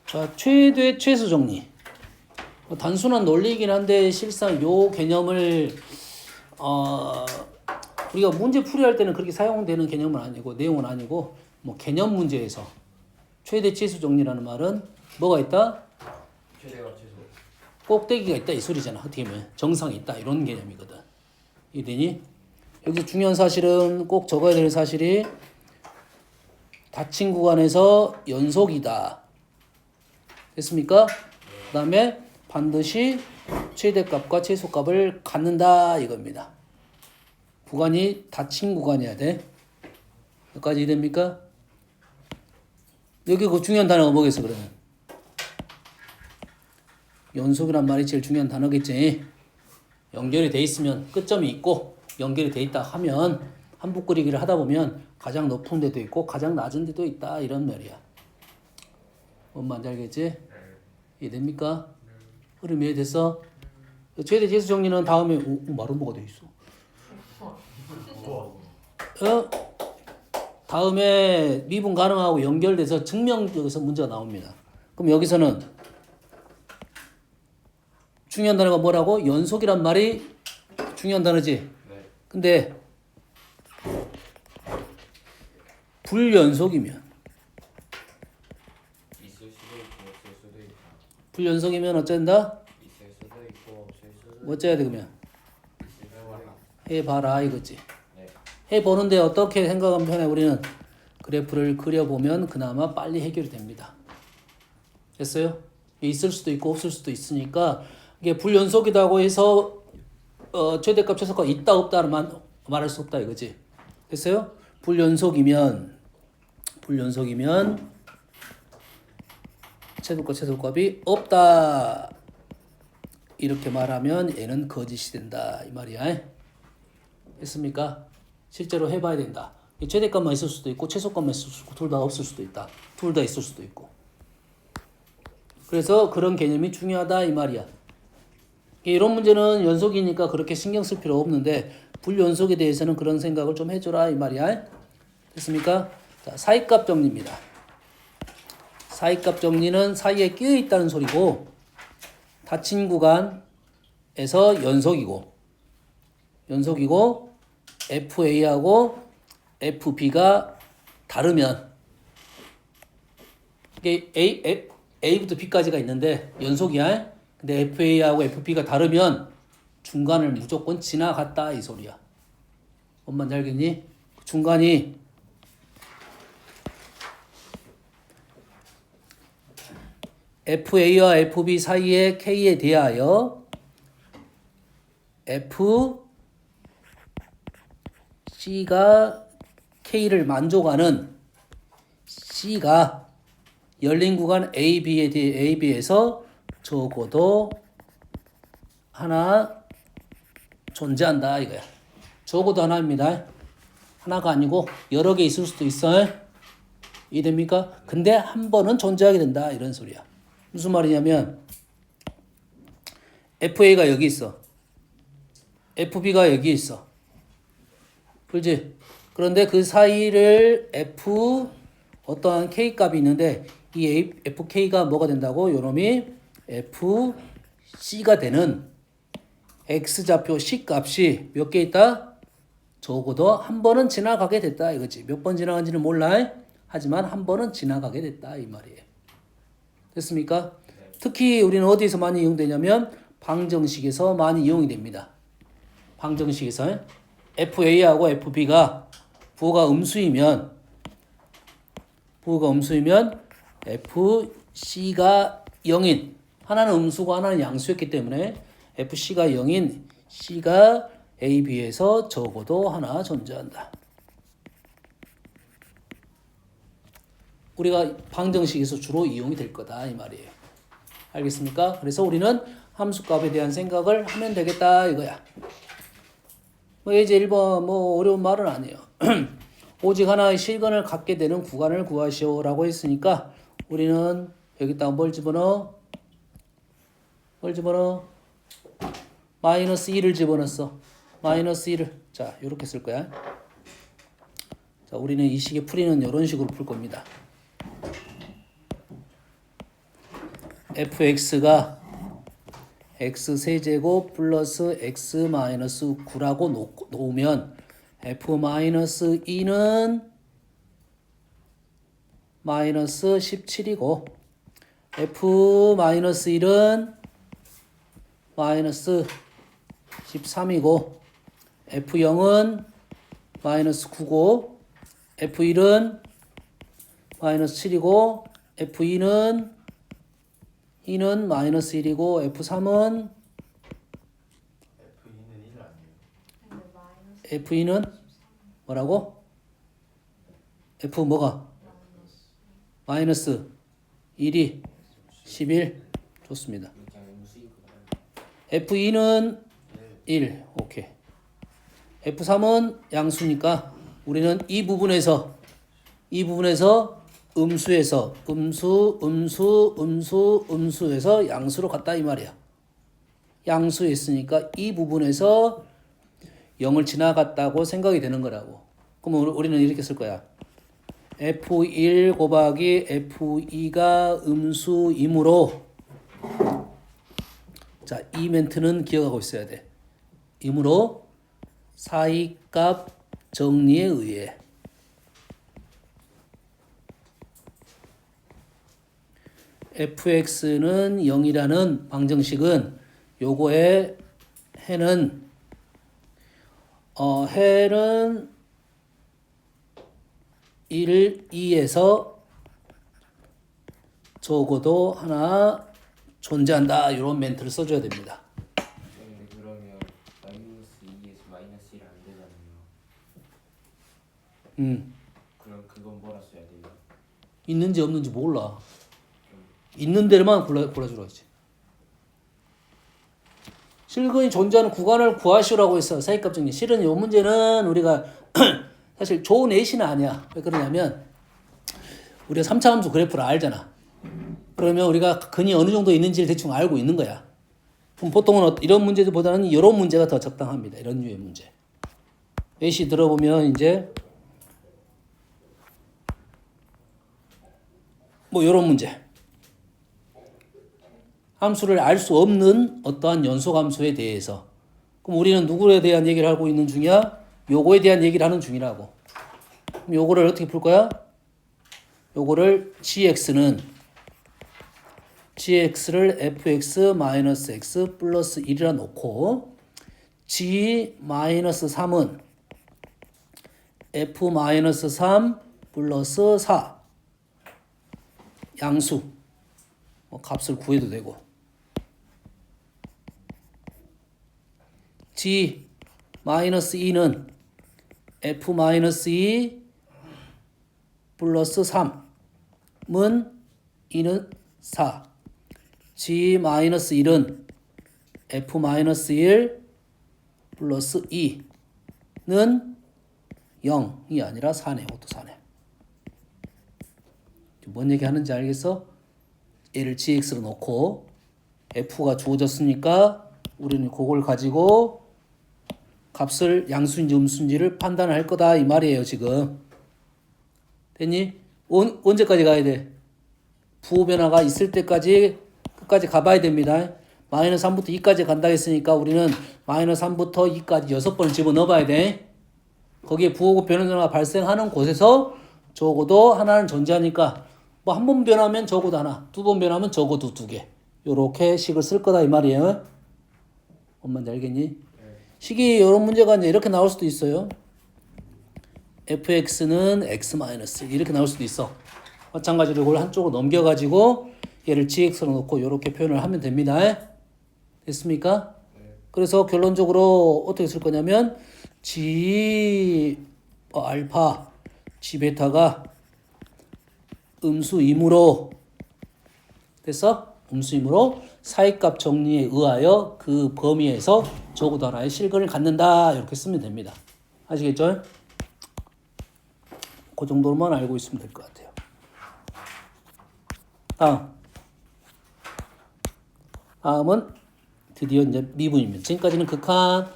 자, 최대 최소 정리. 단순한 논리이긴 한데 실상 요 개념을 우리가 문제 풀이할 때는 그렇게 사용되는 개념은 아니고 내용은 아니고 뭐 개념 문제에서 최대 최소 정리라는 말은 뭐가 있다? 최대와 최소. 꼭대기가 있다 이 소리잖아. 어떻게 보면 정상이 있다 이런 개념이거든. 이되니 여기서 중요한 사실은 꼭 적어야 될 사실이 닫힌 구간에서 연속이다. 됐습니까? 그 다음에 반드시 최대값과 최소값을 갖는다 이겁니다. 구간이 닫힌 구간이어야 돼. 여기까지 이해됩니까? 여기 그 중요한 단어가 뭐겠어 그러면? 연속이란 말이 제일 중요한 단어겠지. 연결이 돼 있으면 끝점이 있고 연결이 돼 있다 하면 한북 그리기를 하다 보면 가장 높은 데도 있고 가장 낮은 데도 있다 이런 말이야. 뭔 말인지 알겠지? 이해됩니까? 흐름이 이해됐어? 최대 최소 정리는 다음에 말은 뭐가 돼 있어? 다음에 미분 가능하고 연결돼서 증명적에서 문제가 나옵니다. 그럼 여기서는 중요한 단어가 뭐라고? 연속이란 말이 중요한 단어지. 네. 근데 불연속이면 있을 수도 있고 없을 수도 있다. 불연속이면 어쩐다? 있을 수도 있고 없을 수도 어째야 돼 그러면? 있다. 해봐라 이거지. 네. 해보는데 어떻게 생각하면 편해? 우리는 그래프를 그려보면 그나마 빨리 해결이 됩니다. 됐어요? 있을 수도 있고 없을 수도 있으니까 이게 불연속이라고 해서 최대값 최소값 있다 없다만 말할 수 없다 이거지. 됐어요? 불연속이면 최소값 최소값이 없다 이렇게 말하면 얘는 거짓이 된다 이 말이야. 됐습니까? 실제로 해봐야 된다. 최대값만 있을 수도 있고 최소값만 있을 수도 있고 둘 다 없을 수도 있다. 둘 다 있을 수도 있고. 그래서 그런 개념이 중요하다 이 말이야. 이런 문제는 연속이니까 그렇게 신경 쓸 필요 없는데 불연속에 대해서는 그런 생각을 좀 해줘라 이 말이야. 됐습니까? 자, 사이값 정리입니다. 사이값 정리는 사이에 끼어 있다는 소리고 닫힌 구간에서 연속이고 FA하고 FB가 다르면 이게 A부터 B까지가 있는데 연속이야. 근데 FA하고 FB가 다르면 중간을 무조건 지나갔다 이 소리야. 뭔 말인지 알겠니? 중간이 FA와 FB 사이의 K에 대하여 FC가 K를 만족하는 C가 열린 구간 AB에서 적어도 하나 존재한다 이거야. 적어도 하나입니다. 하나가 아니고 여러 개 있을 수도 있어. 이해됩니까? 근데 한 번은 존재하게 된다 이런 소리야. 무슨 말이냐면 FA가 여기 있어. FB가 여기 있어. 그렇지? 그런데 그 사이를 어떠한 K값이 있는데 이 FK가 뭐가 된다고? 요놈이 FC가 되는 X좌표 C값이 몇 개 있다? 적어도 한 번은 지나가게 됐다 이거지. 몇 번 지나간지는 몰라. 하지만 한 번은 지나가게 됐다 이 말이에요. 됐습니까? 특히 우리는 어디서 많이 이용되냐면 방정식에서 많이 이용이 됩니다. 방정식에서 FA하고 FB가 부호가 음수이면 FC가 0인 하나는 음수고 하나는 양수였기 때문에 FC가 0인 C가 AB에서 적어도 하나 존재한다. 우리가 방정식에서 주로 이용이 될 거다 이 말이에요. 알겠습니까? 그래서 우리는 함수값에 대한 생각을 하면 되겠다 이거야. 뭐 이제 1번 뭐 어려운 말은 아니에요. 오직 하나의 실근을 갖게 되는 구간을 구하시오라고 했으니까 우리는 여기다가 뭘 집어넣어? 마이너스 1을 집어넣었어. 마이너스 1을. 자, 이렇게 쓸 거야. 자, 우리는 이 식의 풀이는 이런 식으로 풀 겁니다. fx가 x세제곱 플러스 x 마이너스 9라고 놓으면 f 마이너스 2는 마이너스 17이고 f 마이너스 1은 마이너스 13이고 f0은 마이너스 9고 f1은 마이너스 7이고 f2는 마이너스 1이고 f3은 F2는 1 아니에요? 근데 마이너스 f2는 뭐라고? f 뭐가? 마이너스 1이 11 좋습니다. 그냥 음수인 거 f2는 1 오케이. f3은 양수니까 우리는 이 부분에서 음수에서 양수로 갔다 이 말이야. 양수했으니까 이 부분에서 0을 지나갔다고 생각이 되는 거라고. 그럼 우리는 이렇게 쓸 거야. f1 곱하기 f2가 음수이므로 자, 이 멘트는 기억하고 있어야 돼. 이므로 사이값 정리에 의해 fx는 0이라는 방정식은 요거의 해는 해는 1, 2에서 적어도 하나 존재한다. 이런 멘트를 써줘야 됩니다. 근데 그러면 마이너스 2에서 마이너스 1 안 되잖아요. 그럼 그건 뭐라 써야 돼요? 있는지 없는지 몰라. 있는 데만 골라주라 했지. 실근이 존재하는 구간을 구하시라고 했어. 사이값 정리. 실은 이 문제는 우리가 사실 좋은 예시는 아니야. 왜 그러냐면 우리가 3차 함수 그래프를 알잖아. 그러면 우리가 근이 어느 정도 있는지를 대충 알고 있는 거야. 그럼 보통은 이런 문제들보다는 이런 문제가 더 적당합니다. 이런 류의 문제. 예시 들어보면 이제 뭐 이런 문제. 함수를 알 수 없는 어떠한 연속 함수에 대해서. 그럼 우리는 누구에 대한 얘기를 하고 있는 중이야? 요거에 대한 얘기를 하는 중이라고. 그럼 요거를 어떻게 풀 거야? 요거를 gx를 fx-x 플러스 1이라 놓고 g-3은 f-3 플러스 4 양수 값을 구해도 되고 g-2는 f-2 플러스 3은 2는 4 g-1은 f-1 플러스 2는 0이 아니라 4네. 이것도 4네. 뭔 얘기 하는지 알겠어? 얘를 gx로 놓고 f가 주어졌으니까 우리는 그걸 가지고 값을 양수인지 음수인지를 판단할 거다 이 말이에요. 지금 됐니? 언제까지 가야 돼? 부호 변화가 있을 때까지 끝까지 가봐야 됩니다. 마이너스 3부터 2까지 간다 했으니까 우리는 마이너스 3부터 2까지 6번을 집어넣어 봐야 돼. 거기에 부호고 변화가 발생하는 곳에서 적어도 하나는 존재하니까 뭐 한 번 변하면 적어도 하나, 두 번 변하면 적어도 2개. 요렇게 식을 쓸 거다 이 말이에요. 엄마인지 알겠니? 식이 이런 문제가 이제 이렇게 나올 수도 있어요. fx는 x-1 이렇게 나올 수도 있어. 마찬가지로 이걸 한쪽으로 넘겨가지고 얘를 gx로 놓고 이렇게 표현을 하면 됩니다. 됐습니까? 그래서 결론적으로 어떻게 쓸 거냐면 g 알파 g 베타가 음수이므로 됐어? 음수이므로 사이값 정리에 의하여 그 범위에서 적어도 하나의 실근을 갖는다 이렇게 쓰면 됩니다. 아시겠죠? 그 정도로만 알고 있으면 될 것 같아요. 다음은 드디어 이제 미분입니다. 지금까지는 극한,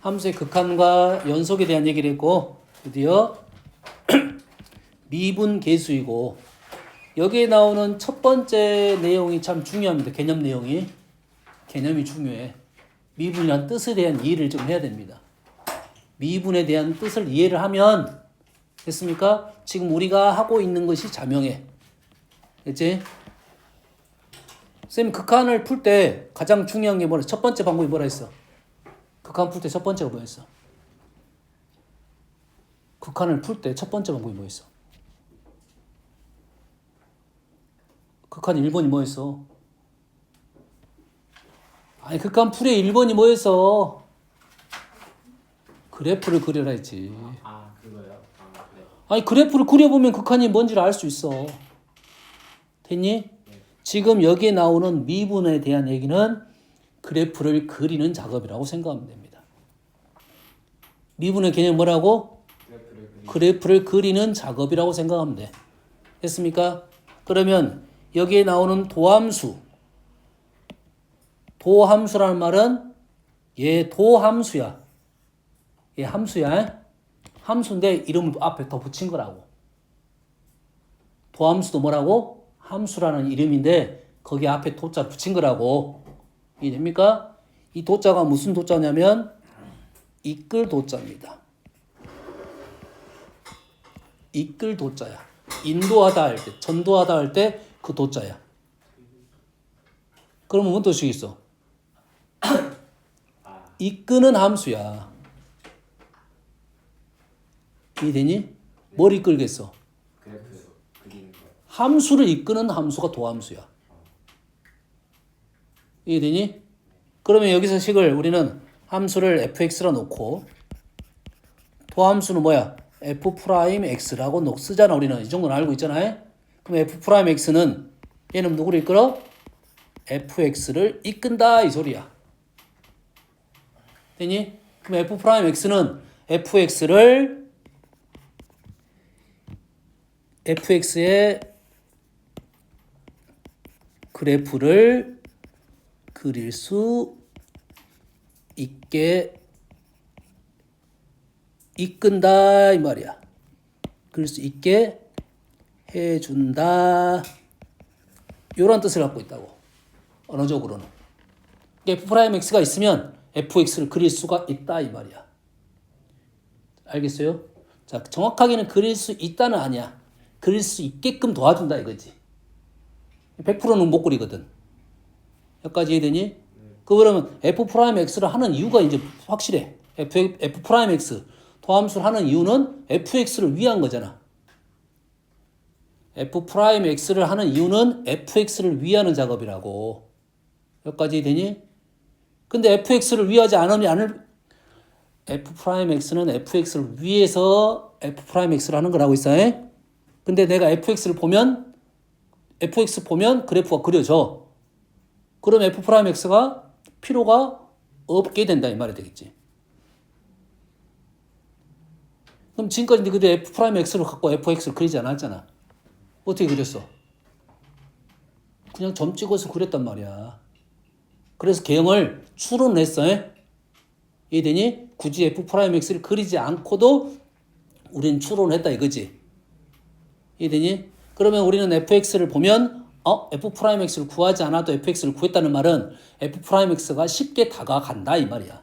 함수의 극한과 연속에 대한 얘기를 했고 드디어 미분 계수이고 여기에 나오는 첫 번째 내용이 참 중요합니다. 개념 내용이. 개념이 중요해. 미분이란 뜻에 대한 이해를 좀 해야 됩니다. 미분에 대한 뜻을 이해를 하면 됐습니까? 지금 우리가 하고 있는 것이 자명해. 됐지? 쌤 극한을 풀 때 가장 중요한 게 뭐라? 첫 번째 방법이 뭐라 했어? 극한 풀 때 첫 번째가 뭐였어? 극한을 풀 때 첫 번째 방법이 뭐였어? 극한 1번이 뭐였어? 아니 극한 풀의 1번이 뭐였어? 그래프를 그려라 했지. 그거요? 네. 아니 그래프를 그려보면 극한이 뭔지를 알 수 있어. 됐니? 지금 여기에 나오는 미분에 대한 얘기는 그래프를 그리는 작업이라고 생각하면 됩니다. 미분의 개념이 뭐라고? 그래프를 그리는 작업이라고 생각하면 돼. 됐습니까? 그러면 여기에 나오는 도함수. 도함수라는 말은 얘 도함수야. 얘 함수야. 함수인데 이름을 앞에 더 붙인 거라고. 도함수도 뭐라고? 함수라는 이름인데 거기 앞에 도자 붙인 거라고. 이해됩니까? 이 도자가 무슨 도자냐면 이끌 도자입니다. 이끌 도자야. 인도하다 할 때, 전도하다 할 때 그 도자야. 그러면 뭔 뜻이 있어? 이끄는 함수야. 이해되니? 뭘 이끌겠어? 그래프 그리는 거. 함수를 이끄는 함수가 도함수야. 이해되니? 그러면 여기서 식을 우리는 함수를 fx라 놓고 도함수는 뭐야? f'x라고 쓰잖아. 우리는 이 정도는 알고 있잖아요. 그럼 f'x는 얘는 누구를 이끌어? fx를 이끈다 이 소리야. 되니? 그럼 f'x는 fx의 그래프를 그릴 수 있게 이끈다 이 말이야. 그릴 수 있게 해준다. 이런 뜻을 갖고 있다고. 언어적으로는. f'x가 있으면 fx를 그릴 수가 있다 이 말이야. 알겠어요? 자, 정확하게는 그릴 수 있다는 아니야. 그릴 수 있게끔 도와준다 이거지. 100%는 못 그리거든. 여기까지 이해되니? 그러면 f'x를 하는 이유가 이제 확실해. f'x 도함수를 하는 이유는 fx를 위한 거잖아. f'x를 하는 이유는 fx를 위하는 작업이라고. 여기까지 되니? 근데 fx를 위하지 않으면 f'x는 fx를 위해서 f'x를 하는 거라고 있어요. 근데 내가 fx 보면 그래프가 그려져. 그럼 f'x가 필요가 없게 된다 이 말이 되겠지. 그럼 지금까지 그도 f'x를 갖고 fx를 그리지 않았잖아. 어떻게 그렸어? 그냥 점 찍어서 그렸단 말이야. 그래서 개형을 추론했어. 이해되니? 굳이 f'x를 그리지 않고도 우리는 추론했다 이거지. 이해되니? 그러면 우리는 fx를 보면 f'x를 구하지 않아도 fx를 구했다는 말은 f'x가 쉽게 다가간다 이 말이야.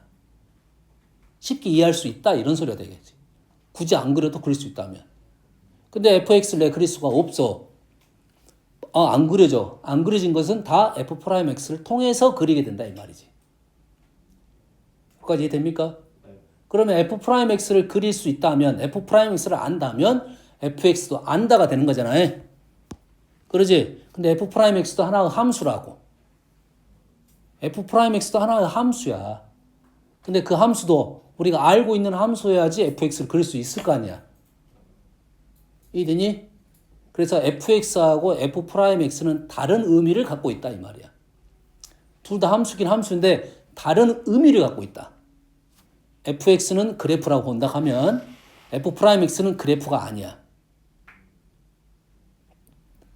쉽게 이해할 수 있다 이런 소리가 되겠지. 굳이 안 그려도 그릴 수 있다면. 근데 fx를 내가 그릴 수가 없어. 안 그려져. 안 그려진 것은 다 f'x를 통해서 그리게 된다 이 말이지. 여기까지 이해됩니까? 그러면 f'x를 그릴 수 있다면 f'x를 안다면 fx도 안다가 되는 거잖아요. 그러지? 근데 f'x도 하나의 함수라고. f'x도 하나의 함수야. 근데 그 함수도 우리가 알고 있는 함수여야지 fx를 그릴 수 있을 거 아니야. 이해되니? 그래서 fx하고 f'x는 다른 의미를 갖고 있다 이 말이야. 둘 다 함수긴 함수인데 다른 의미를 갖고 있다. fx는 그래프라고 본다 하면 f'x는 그래프가 아니야.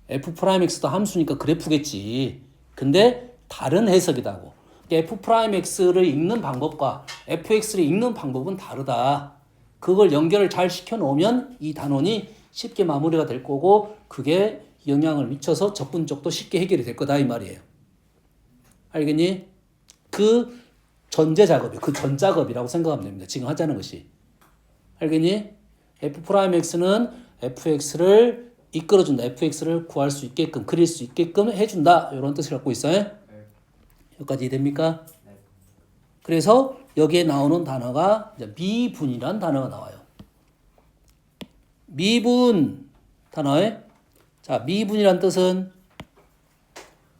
f'x도 함수니까 그래프겠지. 근데 다른 해석이다고. f'x를 읽는 방법과 fx를 읽는 방법은 다르다. 그걸 연결을 잘 시켜놓으면 이 단원이 쉽게 마무리가 될 거고 그게 영향을 미쳐서 적분적도 쉽게 해결이 될 거다 이 말이에요. 알겠니? 그 전제 작업이에요. 그 전 작업이라고 생각하면 됩니다. 지금 하자는 것이. 알겠니? F'X는 fx를 이끌어준다. fx를 구할 수 있게끔, 그릴 수 있게끔 해준다. 이런 뜻을 갖고 있어요. 네. 여기까지 이해됩니까? 네. 그래서 여기에 나오는 단어가 이제 미분이라는 단어가 나와요. 미분 단어에 자 미분이란 뜻은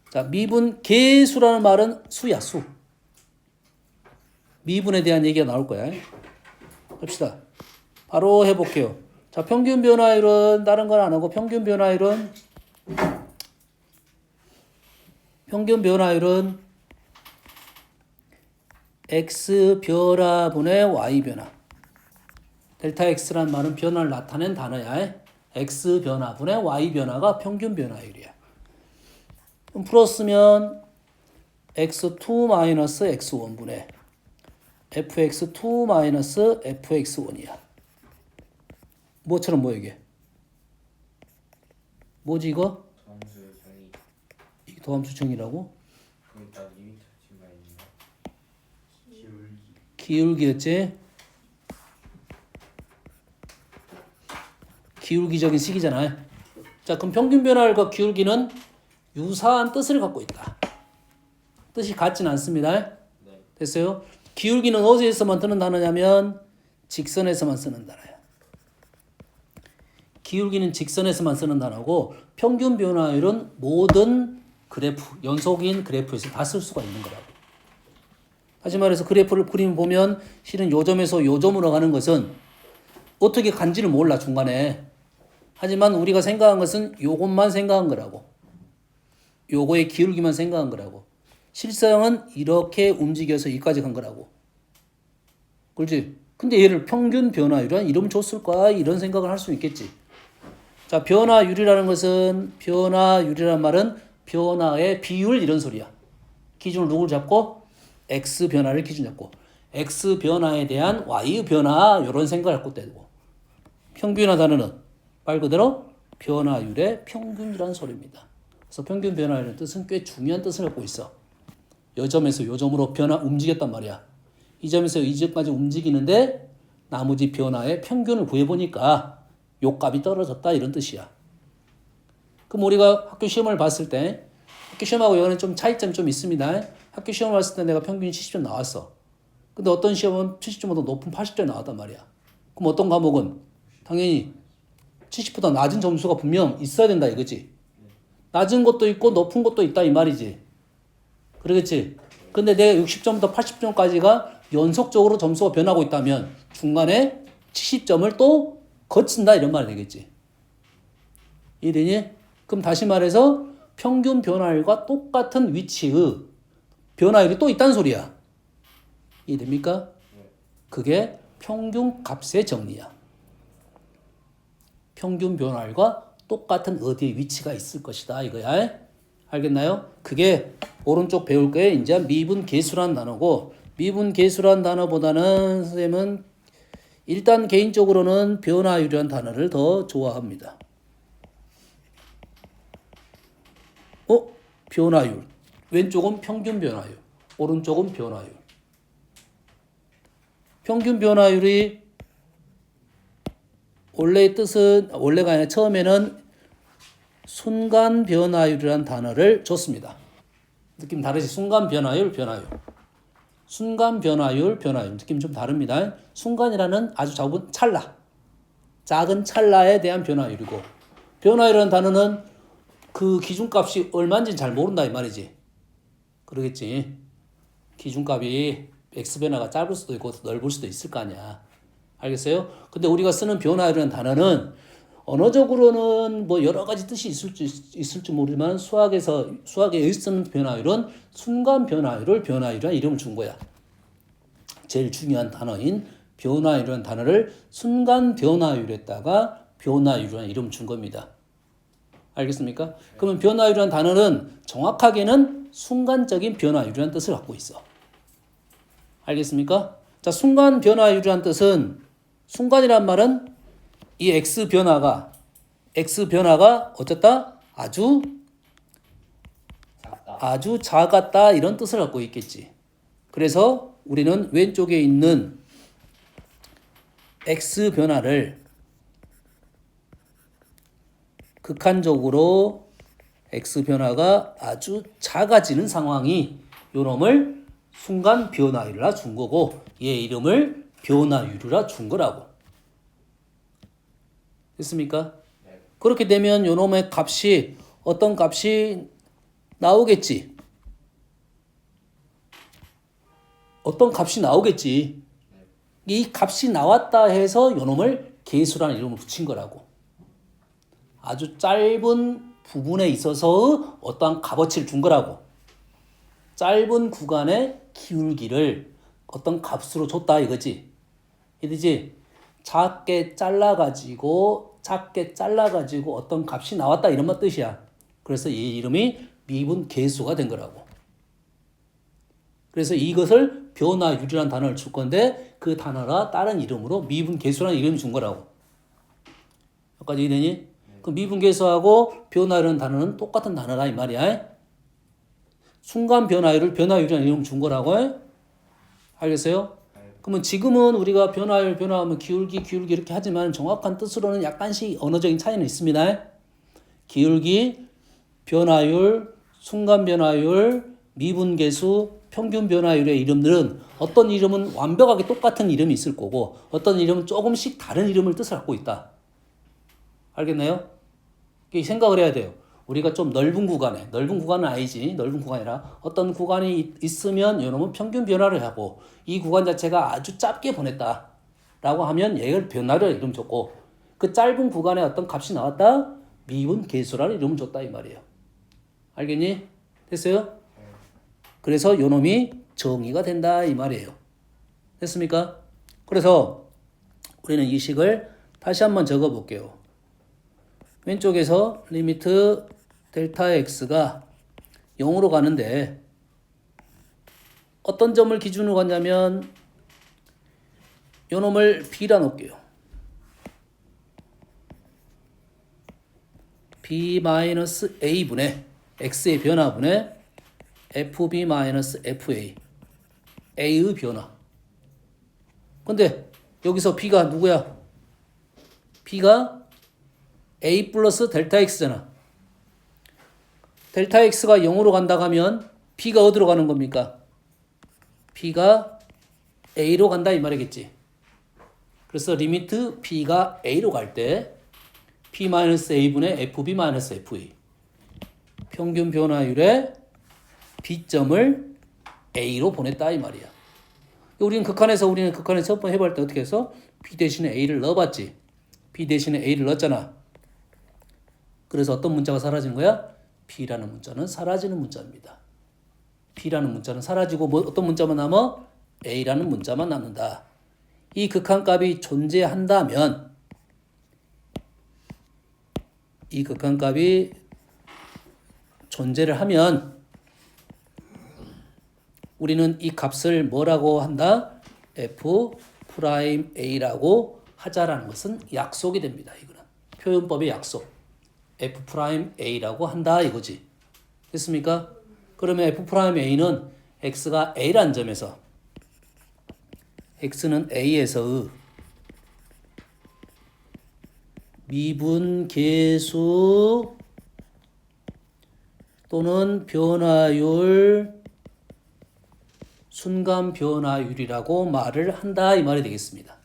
자 미분 계수라는 말은 수야 수. 미분에 대한 얘기가 나올 거야. 합시다. 바로 해볼게요. 자 평균 변화율은 다른 건 안 하고 평균 변화율은 x 변화분의 y 변화. 델타 x란 말은 변화를 나타낸 단어야. x 변화분의 y 변화가 평균 변화율이야. 그럼 풀었으면 x2 마이너스 x1분의 fx2 마이너스 fx1이야. 뭐처럼 뭐 이게? 뭐지 이거? 점수의 정의. 이게 도함수 정의라고? 거기다 리미트 붙인 거 아닌가? 기울기. 기울기였지? 기울기적인 식이잖아요. 자, 그럼 평균 변화율과 기울기는 유사한 뜻을 갖고 있다. 뜻이 같진 않습니다. 네. 됐어요? 기울기는 어디에서만 쓰는 단어냐면 직선에서만 쓰는 단어야. 기울기는 직선에서만 쓰는 단어고 평균 변화율은 모든 그래프, 연속인 그래프에서 다 쓸 수가 있는 거라고. 다시 말해서 그래프를 그림 보면 실은 요 점에서 요 점으로 가는 것은 어떻게 간지를 몰라 중간에. 하지만 우리가 생각한 것은 요것만 생각한 거라고. 요거의 기울기만 생각한 거라고. 실상은 이렇게 움직여서 여기까지 간 거라고. 그렇지? 근데 얘를 평균 변화율이란 이름 줬을까? 이런 생각을 할 수 있겠지. 자, 변화율이라는 것은 변화율이란 말은 변화의 비율 이런 소리야. 기준을 누굴 잡고? x 변화를 기준 잡고 x 변화에 대한 y 변화 이런 생각을 갖고 되고 평균화 단어는 말 그대로 변화율의 평균이라는 소리입니다. 그래서 평균 변화율의 뜻은 꽤 중요한 뜻을 갖고 있어. 요 점에서 요 점으로 변화 움직였단 말이야. 이 점에서 이 점까지 움직이는데 나머지 변화의 평균을 구해보니까 요 값이 떨어졌다 이런 뜻이야. 그럼 우리가 학교 시험을 봤을 때 학교 시험하고 이거는 좀 차이점이 좀 있습니다. 학교 시험을 봤을 때 내가 평균 70점 나왔어. 근데 어떤 시험은 70점보다 높은 80점 나왔단 말이야. 그럼 어떤 과목은 당연히 70보다 낮은 점수가 분명 있어야 된다 이거지. 낮은 것도 있고 높은 것도 있다 이 말이지. 그러겠지. 근데 내가 60점부터 80점까지가 연속적으로 점수가 변하고 있다면 중간에 70점을 또 거친다 이런 말이 되겠지. 이해되니? 그럼 다시 말해서 평균 변화율과 똑같은 위치의 변화율이 또 있다는 소리야. 이해됩니까? 그게 평균 값의 정리야. 평균 변화율과 똑같은 어디에 위치가 있을 것이다 이거야. 알겠나요? 그게 오른쪽 배울 거에 이제 미분 계수란 단어고 미분 계수란 단어보다는 선생님은 일단 개인적으로는 변화율이라는 단어를 더 좋아합니다. 변화율. 왼쪽은 평균 변화율. 오른쪽은 변화율. 평균 변화율이 원래의 뜻은 원래가 아니라 처음에는 순간 변화율이라는 단어를 줬습니다. 느낌 다르지? 순간 변화율, 변화율. 순간 변화율, 변화율. 느낌 좀 다릅니다. 순간이라는 아주 작은 찰나. 작은 찰나에 대한 변화율이고 변화율이라는 단어는 그 기준값이 얼마인지 잘 모른다 이 말이지. 그러겠지. 기준값이 x 변화가 짧을 수도 있고 넓을 수도 있을 거 아니야. 알겠어요? 근데 우리가 쓰는 변화율이라는 단어는 언어적으로는 뭐 여러 가지 뜻이 있을지 모르지만 수학에 쓰는 변화율은 순간 변화율을 변화율이라는 이름을 준 거야. 제일 중요한 단어인 변화율이라는 단어를 순간 변화율에다가 변화율이라는 이름을 준 겁니다. 알겠습니까? 그러면 변화율이라는 단어는 정확하게는 순간적인 변화율이라는 뜻을 갖고 있어. 알겠습니까? 자, 순간 변화율이라는 뜻은 순간이란 말은 이 x 변화가 어쨌다? 아주 작다. 아주 작았다 이런 뜻을 갖고 있겠지. 그래서 우리는 왼쪽에 있는 x 변화를 극한적으로 x 변화가 아주 작아지는 상황이 요놈을 순간 변화율이라 준 거고 얘 이름을 변화율이라 준 거라고. 됐습니까? 네. 그렇게 되면 요놈의 값이 어떤 값이 나오겠지. 어떤 값이 나오겠지. 이 값이 나왔다 해서 요놈을 계수라는 이름을 붙인 거라고. 아주 짧은 부분에 있어서 어떠한 값어치를 준 거라고. 짧은 구간의 기울기를 어떤 값으로 줬다 이거지. 이러지? 작게 잘라가지고 어떤 값이 나왔다 이런 뜻이야. 그래서 이 이름이 미분 계수가 된 거라고. 그래서 이것을 변화율이라는 단어를 줄 건데 그 단어가 다른 이름으로 미분 계수라는 이름을 준 거라고. 여기까지 이해되니? 그 미분 계수하고 변화율이라는 단어는 똑같은 단어라 이 말이야. 순간 변화율이라는 이름을 준 거라고. 알겠어요? 그러면 지금은 우리가 변화율 변화하면 기울기 이렇게 하지만 정확한 뜻으로는 약간씩 언어적인 차이는 있습니다. 기울기, 변화율, 순간 변화율, 미분 계수, 평균 변화율의 이름들은 어떤 이름은 완벽하게 똑같은 이름이 있을 거고 어떤 이름은 조금씩 다른 이름을 뜻을 갖고 있다. 알겠나요? 생각을 해야 돼요. 우리가 좀 넓은 구간은 아니지. 넓은 구간이라 어떤 구간이 있으면 이놈은 평균 변화를 하고 이 구간 자체가 아주 짧게 보냈다라고 하면 얘를 변화를 이름 줬고 그 짧은 구간에 어떤 값이 나왔다? 미분 계수라는 이름을 줬다 이 말이에요. 알겠니? 됐어요? 그래서 요놈이 정의가 된다 이 말이에요. 됐습니까? 그래서 우리는 이 식을 다시 한번 적어 볼게요. 왼쪽에서 리미트 델타 x가 0으로 가는데 어떤 점을 기준으로 갔냐면 요놈을 b라 놓을게요. b-a분의 x의 변화분의 fb-fa a의 변화. 근데 여기서 b가 누구야? b가 a 플러스 델타 x잖아. 델타 x가 0으로 간다고 하면 b가 어디로 가는 겁니까? b가 a로 간다 이 말이겠지. 그래서 리미트 b가 a로 갈 때 p-a분의 fb-fa 평균 변화율의 b점을 a로 보냈다 이 말이야. 우리는 극한에서 첫 번 해볼 때 어떻게 해서 b 대신에 a를 넣어봤지. b 대신에 a를 넣었잖아. 그래서 어떤 문자가 사라진 거야? b라는 문자는 사라지는 문자입니다. b라는 문자는 사라지고 어떤 문자만 남아? a라는 문자만 남는다. 이 극한값이 존재한다면 이 극한값이 존재를 하면 우리는 이 값을 뭐라고 한다? f'a라고 하자라는 것은 약속이 됩니다. 이거는 표현법의 약속. f'a라고 한다 이거지. 됐습니까? 그러면 f'a는 x가 a라는 점에서 x는 a에서의 미분 계수 또는 변화율 순간 변화율이라고 말을 한다 이 말이 되겠습니다.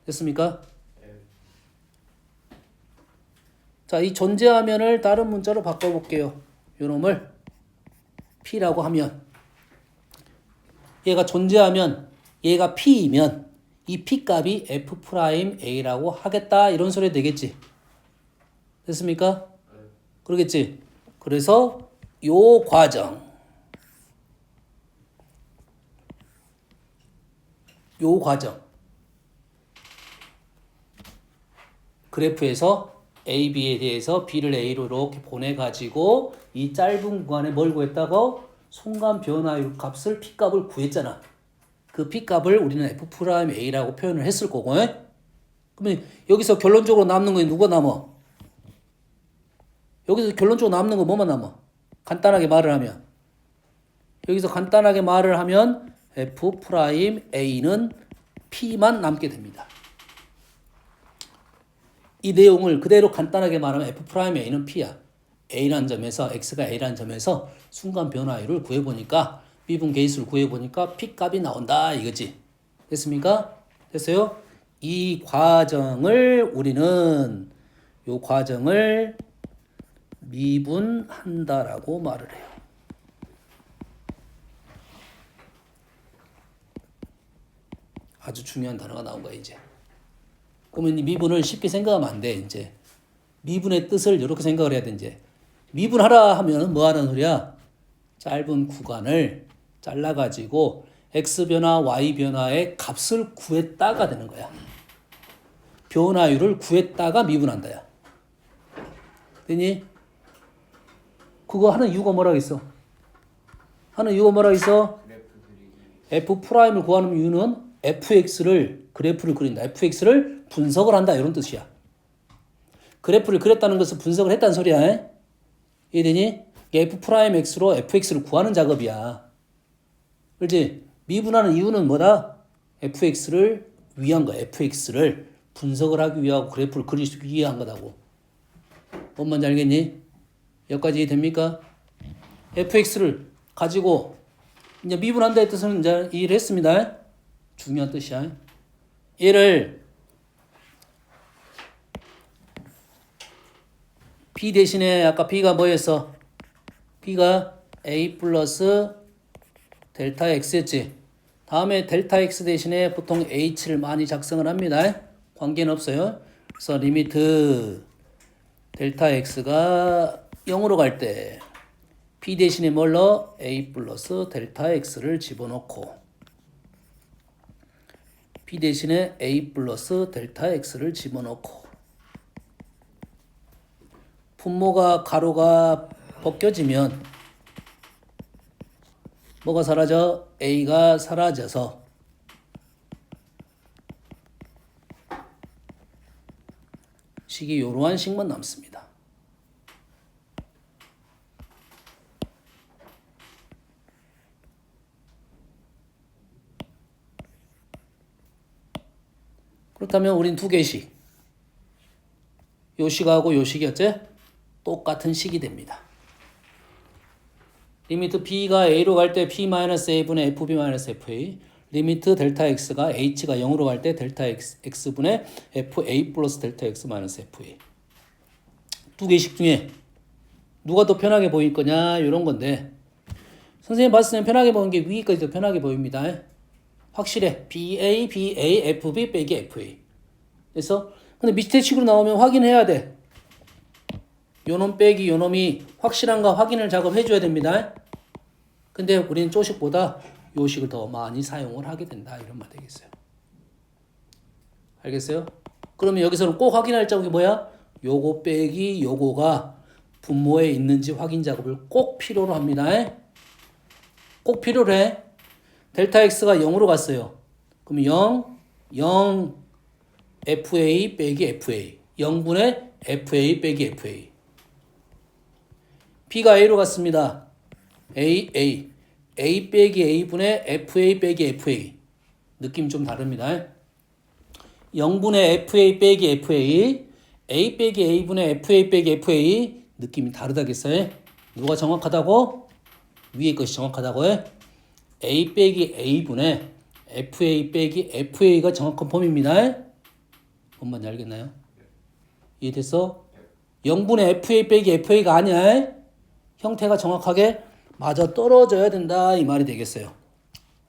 됐습니까? 자, 이 존재하면을 다른 문자로 바꿔볼게요. 요놈을 P라고 하면 얘가 존재하면 얘가 P이면 이 P값이 F'A라고 하겠다 이런 소리 되겠지. 됐습니까? 그러겠지. 그래서 요 과정 그래프에서 A, B에 대해서 B를 A로 이렇게 보내가지고 이 짧은 구간에 뭘 구했다고? 순간 변화율 값을 P값을 구했잖아. 그 P값을 우리는 F'A라고 표현을 했을 거고. 그러면 여기서 결론적으로 남는 건 누가 남아? 여기서 결론적으로 남는 거 뭐만 남아? 간단하게 말을 하면 여기서 간단하게 말을 하면 F'A는 P만 남게 됩니다. 이 내용을 그대로 간단하게 말하면 F'A는 P야. A라는 점에서 X가 A라는 점에서 순간 변화율을 구해보니까 미분 계수를 구해보니까 P 값이 나온다 이거지. 됐습니까? 됐어요? 이 과정을 우리는 요 과정을 미분한다라고 말을 해요. 아주 중요한 단어가 나온 거야 이제. 그러면 이 미분을 쉽게 생각하면 안 돼 이제. 미분의 뜻을 이렇게 생각을 해야 돼 이제. 미분하라 하면 뭐 하는 소리야? 짧은 구간을 잘라가지고 x 변화, y 변화의 값을 구했다가 되는 거야. 변화율을 구했다가 미분한다야. 되니? 그거 하는 이유가 뭐라고 있어? 하는 이유가 뭐라고 있어? 그래프 그리기. F'을 구하는 이유는 fx를 그래프를 그린다. fx를 분석을 한다 이런 뜻이야. 그래프를 그렸다는 것은 분석을 했다는 소리야. 이해되니? F'X로 fx를 구하는 작업이야. 그렇지? 미분하는 이유는 뭐다? fx를 위한 거야. fx를 분석을 하기 위하고 그래프를 그리기 위한 거다고. 뭔 말인지 알겠니? 여기까지 됩니까? fx를 가지고 이제 미분한다의 뜻은 이제 이해를 했습니다. 중요한 뜻이야. 얘를 b 대신에 아까 b가 뭐였어? b가 a 플러스 델타 x였지. 다음에 델타 x 대신에 보통 h를 많이 작성을 합니다. 관계는 없어요. 그래서 리미트 델타 x가 0으로 갈 때 b 대신에 뭘 넣어? a 플러스 델타 x를 집어넣고 b 대신에 a 플러스 델타 x를 집어넣고 분모가 가로가 벗겨지면 뭐가 사라져? a가 사라져서 식이 이러한 식만 남습니다. 그렇다면 우린 두 개씩 요 식하고 요 식이었지? 똑같은 식이 됩니다. 리미트 b가 a로 갈 때 p-a분의 fb-fa 리미트 델타 x가 h가 0으로 갈 때 델타 x분의 fa 플러스 델타 x 마이너스 fa 두 개식 중에 누가 더 편하게 보일 거냐 이런 건데 선생님 봤을 때 편하게 보이는 게 위까지 더 편하게 보입니다. 확실해. BA, BA, FB 빼기 FA. 그래서 근데 밑에 식으로 나오면 확인해야 돼. 요놈 빼기 요놈이 확실한가 확인을 작업해 줘야 됩니다. 근데 우리는 쪼식보다 요 식을 더 많이 사용을 하게 된다. 이런 말 되겠어요. 알겠어요? 그러면 여기서는 꼭 확인할 작업이 뭐야? 요거 빼기 요거가 분모에 있는지 확인 작업을 꼭 필요로 합니다. 꼭 필요로 해. 델타 x가 0으로 갔어요. 그럼 0 fa 빼기 fa 0분의 fa 빼기 fa b가 a로 갔습니다. a 빼기 a분의 fa 빼기 fa 느낌 좀 다릅니다. 0분의 fa 빼기 fa a 빼기 a분의 fa 빼기 fa 느낌이 다르다겠어요? 누가 정확하다고? 위에 것이 정확하다고 해? a 빼기 a분의 fa 빼기 fa가 정확한 폼입니다. 뭔 말인지 알겠나요? 이해됐어? 0분의 fa 빼기 fa가 아니야. 형태가 정확하게 맞아 떨어져야 된다 이 말이 되겠어요.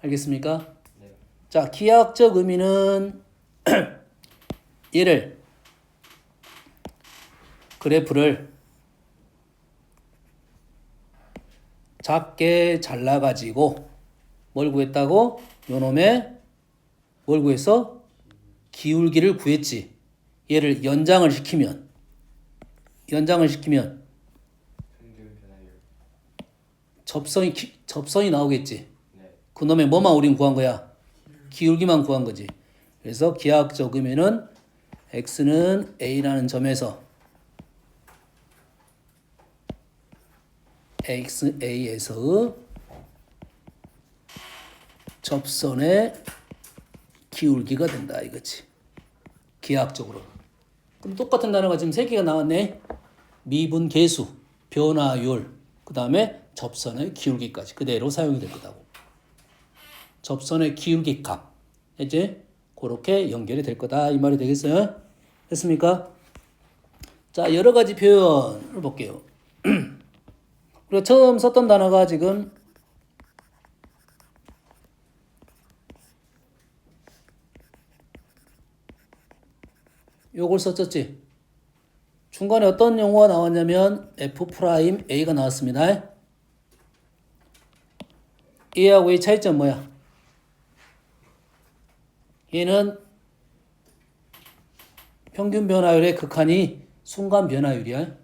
알겠습니까? 네. 자, 기하학적 의미는 얘를 그래프를 작게 잘라가지고 뭘 구했다고? 요놈의 뭘 구했어? 기울기를 구했지. 얘를 연장을 시키면 평균 변화율. 접선이 나오겠지. 네. 그놈의 뭐만 우린 구한 거야? 기울기만 구한 거지. 그래서 기하학적 의미는 x는 a라는 점에서 XA에서 접선의 기울기가 된다 이거지. 기하학적으로. 그럼 똑같은 단어가 지금 3개가 나왔네. 미분 계수, 변화율, 그 다음에 접선의 기울기까지 그대로 사용이 될 거다고. 접선의 기울기 값. 이제 그렇게 연결이 될 거다 이 말이 되겠어요? 됐습니까? 자, 여러 가지 표현을 볼게요. 우리가 처음 썼던 단어가 지금 요걸 썼었지. 중간에 어떤 용어가 나왔냐면 F'A가 나왔습니다. 얘하고의 차이점 뭐야? 얘는 평균 변화율의 극한이 순간 변화율이야.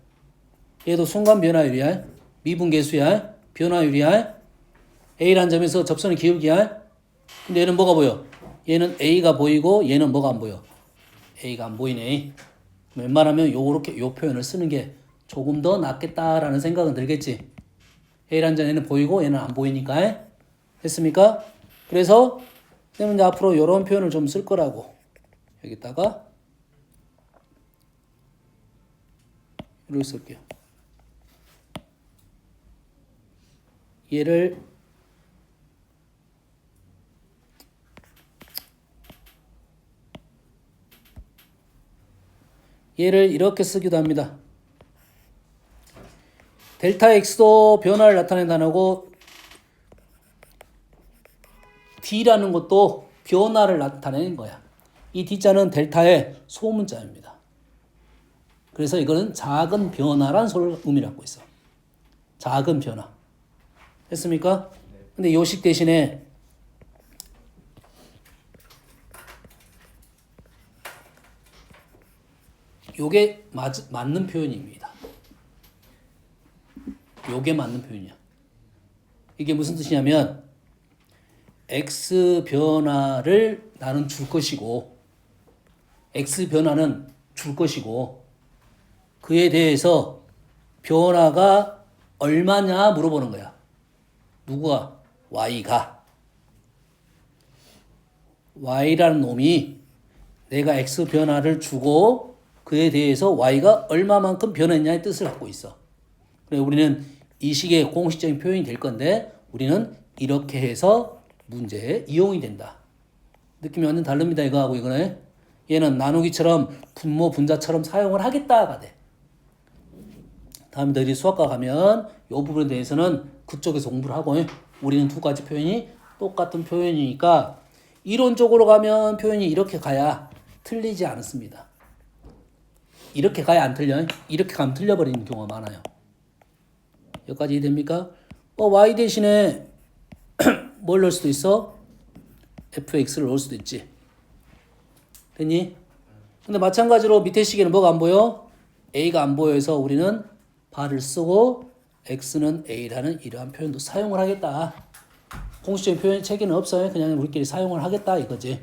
얘도 순간 변화율이야. 미분계수야. 변화율이야. A라는 점에서 접선의 기울기야. 근데 얘는 뭐가 보여? 얘는 A가 보이고 얘는 뭐가 안 보여? A가 안 보이네. 웬만하면 요렇게 요 표현을 쓰는 게 조금 더 낫겠다라는 생각은 들겠지. A라는 점에는 보이고 얘는 안 보이니까. 됐습니까? 그래서 이제 앞으로 이런 표현을 좀 쓸 거라고. 여기다가 이렇게 쓸게요. 얘를 이렇게 쓰기도 합니다. 델타 X도 변화를 나타낸 단어고 D라는 것도 변화를 나타내는 거야. 이 D자는 델타의 소문자입니다. 그래서 이거는 작은 변화란 소리를 의미를 갖고 있어. 작은 변화. 됐습니까? 근데 요식 대신에 요게 맞는 표현입니다. 요게 맞는 표현이야. 이게 무슨 뜻이냐면 X 변화를 나는 줄 것이고 X 변화는 줄 것이고 그에 대해서 변화가 얼마냐 물어보는 거야. 누구가? Y가. Y라는 놈이 내가 X 변화를 주고 그에 대해서 Y가 얼마만큼 변했냐의 뜻을 갖고 있어. 그래 우리는 이 식의 공식적인 표현이 될 건데 우리는 이렇게 해서 문제에 이용이 된다. 느낌이 완전 다릅니다. 이거하고 이거는. 얘는 나누기처럼 분모 분자처럼 사용을 하겠다가 돼. 다음에 너희들이 수학과 가면 이 부분에 대해서는 그쪽에서 공부를 하고 우리는 두 가지 표현이 똑같은 표현이니까 이론적으로 가면 표현이 이렇게 가야 틀리지 않습니다. 이렇게 가야 안 틀려. 이렇게 가면 틀려버리는 경우가 많아요. 여기까지 이해됩니까? y 대신에 뭘 넣을 수도 있어? fx를 넣을 수도 있지. 됐니? 근데 마찬가지로 밑에 식에는 뭐가 안 보여? a가 안 보여서 우리는 발을 쓰고 x는 a라는 이러한 표현도 사용을 하겠다. 공식적인 표현 체계는 없어요. 그냥 우리끼리 사용을 하겠다 이거지.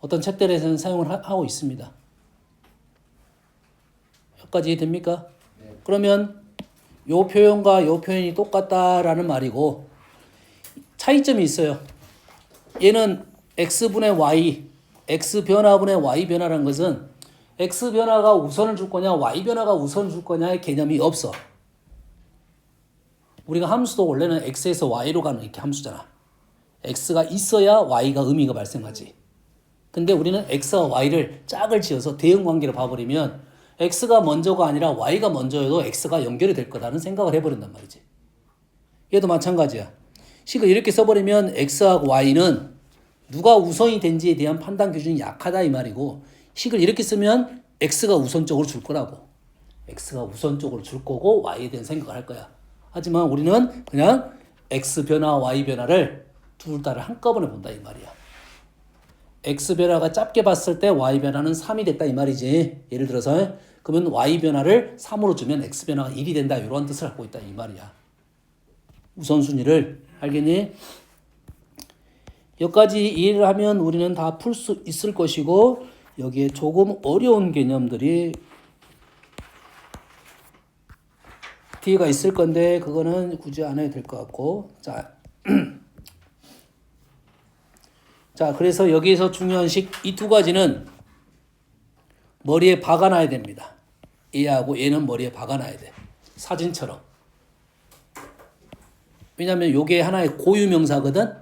어떤 책들에서는 사용을 하고 있습니다. 여기까지 이해됩니까? 네. 그러면 요 표현과 요 표현이 똑같다라는 말이고 차이점이 있어요. 얘는 x분의 y, x 변화분의 y 변화라는 것은 x 변화가 우선을 줄 거냐 y 변화가 우선을 줄 거냐의 개념이 없어. 우리가 함수도 원래는 x에서 y로 가는 이렇게 함수잖아. x가 있어야 y가 의미가 발생하지. 근데 우리는 x와 y를 짝을 지어서 대응 관계를 봐버리면 x가 먼저가 아니라 y가 먼저여도 x가 연결이 될 거다는 생각을 해버린단 말이지. 얘도 마찬가지야. 식을 이렇게 써버리면 x하고 y는 누가 우선이 된지에 대한 판단 기준이 약하다 이 말이고 식을 이렇게 쓰면 x가 우선적으로 줄 거라고. x가 우선적으로 줄 거고 y에 대한 생각을 할 거야. 하지만 우리는 그냥 x 변화, y 변화를 둘 다를 한꺼번에 본다 이 말이야. x 변화가 짧게 봤을 때 y 변화는 3이 됐다 이 말이지. 예를 들어서 그러면 y 변화를 3으로 주면 x 변화가 1이 된다 이런 뜻을 갖고 있다 이 말이야. 우선순위를 알겠니? 여기까지 이해를 하면 우리는 다 풀 수 있을 것이고 여기에 조금 어려운 개념들이 뒤에가 있을 건데 그거는 굳이 안 해도 될 것 같고. 자, 자, 그래서 여기에서 중요한 식 이 두 가지는 머리에 박아놔야 됩니다. 얘하고 얘는 머리에 박아놔야 돼. 사진처럼. 왜냐하면 요게 하나의 고유명사거든.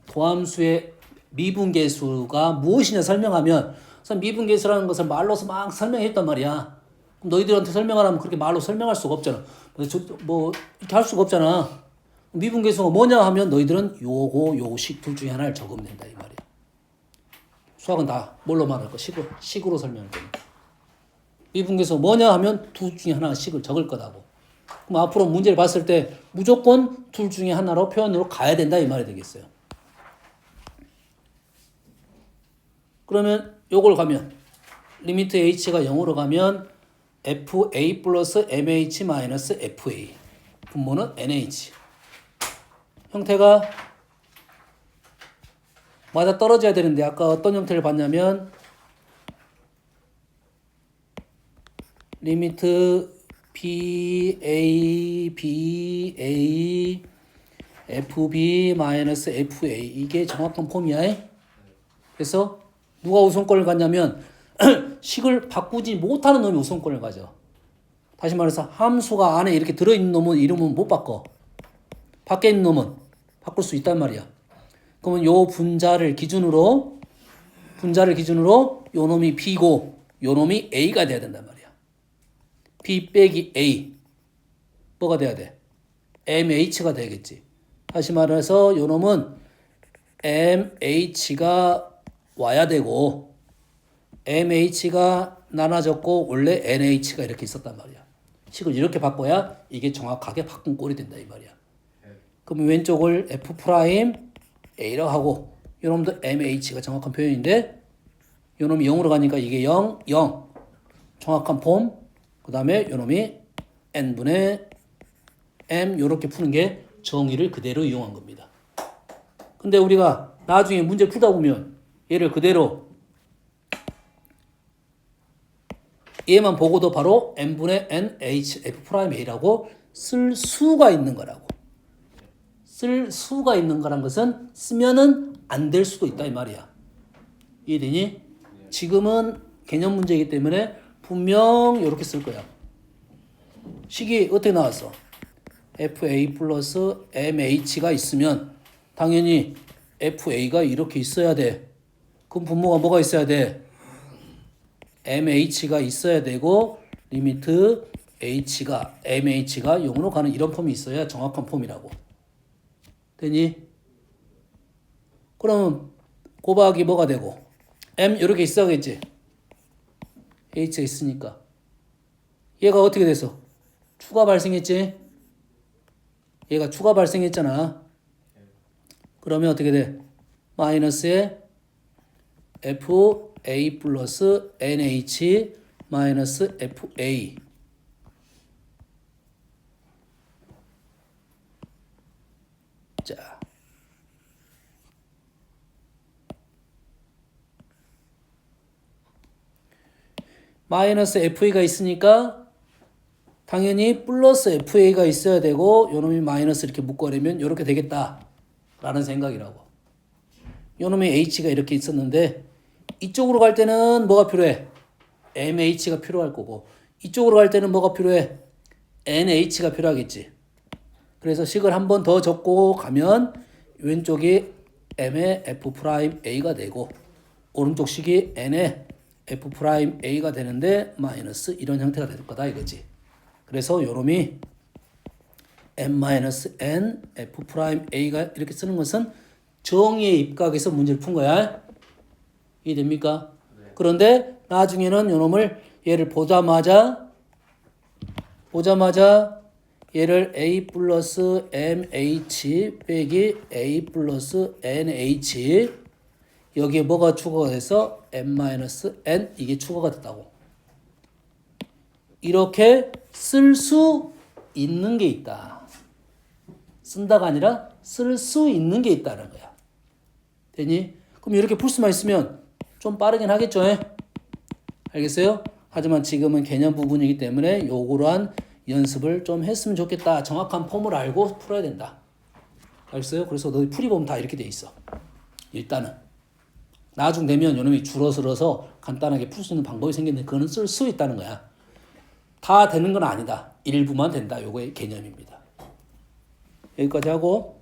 도함수의 미분계수가 무엇이냐 설명하면 우선 미분계수라는 것을 말로서 막 설명했단 말이야. 그럼 너희들한테 설명하라면 그렇게 말로 설명할 수가 없잖아. 뭐 이렇게 할 수가 없잖아. 미분계수가 뭐냐 하면 너희들은 요식 둘 중에 하나를 적으면 된다 이 말이야. 수학은 다 뭘로 말할 거? 식으로 설명할 거니까. 미분계수 뭐냐 하면 둘 중에 하나씩을 적을 거다고. 그럼 앞으로 문제를 봤을 때 무조건 둘 중에 하나로 표현으로 가야 된다 이 말이 되겠어요. 그러면 요걸 가면 리미트 h가 0으로 가면 fa 플러스 mh 마이너스 fa 분모는 nh 형태가 맞아 떨어져야 되는데 아까 어떤 형태를 봤냐면 리미트 ba fb 마이너스 fa 이게 정확한 폼이야. 그래서 누가 우선권을 갖냐면 식을 바꾸지 못하는 놈이 우선권을 가져. 다시 말해서 함수가 안에 이렇게 들어있는 놈은 이름은 못 바꿔. 밖에 있는 놈은 바꿀 수 있단 말이야. 그러면 요 분자를 기준으로 요 놈이 b고 요 놈이 a가 돼야 된단 말이야. b 빼기 a 뭐가 돼야 돼? mh가 되겠지. 다시 말해서 요 놈은 mh가 와야 되고 mh가 나눠졌고 원래 nh가 이렇게 있었단 말이야. 식을 이렇게 바꿔야 이게 정확하게 바꾼 꼴이 된다 이 말이야. 그럼 왼쪽을 f 프라임 a라고 하고 요놈도 mh가 정확한 표현인데 요놈이 0으로 가니까 이게 0, 0 정확한 폼. 그 다음에 요놈이 n분의 m 요렇게 푸는 게 정의를 그대로 이용한 겁니다. 근데 우리가 나중에 문제 풀다 보면 얘를 그대로 얘만 보고도 바로 n분의 n h f 프라임 a라고 쓸 수가 있는 거라고. 쓸 수가 있는 거란 것은 쓰면은 안 될 수도 있다 이 말이야. 이해되니? 지금은 개념 문제이기 때문에 분명 이렇게 쓸 거야. 식이 어떻게 나왔어? fa 플러스 mh가 있으면 당연히 fa가 이렇게 있어야 돼. 그럼 분모가 뭐가 있어야 돼? mh가 있어야 되고 리미트 mh가 0으로 가는 이런 폼이 있어야 정확한 폼이라고. 되니? 그러면 곱하기 뭐가 되고 m 이렇게 있어야겠지. h가 있으니까 얘가 어떻게 돼서 추가 발생했지? 얘가 추가 발생했잖아. 그러면 어떻게 돼? 마이너스에 fa 플러스 nh 마이너스 fa 자 마이너스 fa가 있으니까 당연히 플러스 fa가 있어야 되고 요놈이 마이너스 이렇게 묶어내면 이렇게 되겠다 라는 생각이라고. 요놈의 h가 이렇게 있었는데 이쪽으로 갈 때는 뭐가 필요해? mh가 필요할 거고 이쪽으로 갈 때는 뭐가 필요해? nh가 필요하겠지. 그래서 식을 한 번 더 적고 가면 왼쪽이 m의 f'a가 되고 오른쪽 식이 n의 f'a가 되는데 마이너스 이런 형태가 될 거다 이거지. 그래서 요놈이 m-n f'a가 이렇게 쓰는 것은 정의에 입각해서 문제를 푼 거야. 이해됩니까? 네. 그런데 나중에는 요놈을 얘를 보자마자 얘를 a 플러스 mh 빼기 a 플러스 nh 여기에 뭐가 추가가 돼서 m-n 이게 추가가 됐다고. 이렇게 쓸 수 있는 게 있다. 쓴다가 아니라 쓸 수 있는 게 있다는 거야. 되니? 그럼 이렇게 풀 수만 있으면 좀 빠르긴 하겠죠? 알겠어요? 하지만 지금은 개념 부분이기 때문에 요거란 연습을 좀 했으면 좋겠다. 정확한 폼을 알고 풀어야 된다. 알겠어요? 그래서 너희 풀이 보면 다 이렇게 돼 있어. 일단은 나중 되면 요놈이 줄어들어서 간단하게 풀 수 있는 방법이 생겼는데 그거는 쓸 수 있다는 거야. 다 되는 건 아니다. 일부만 된다. 요거의 개념입니다. 여기까지 하고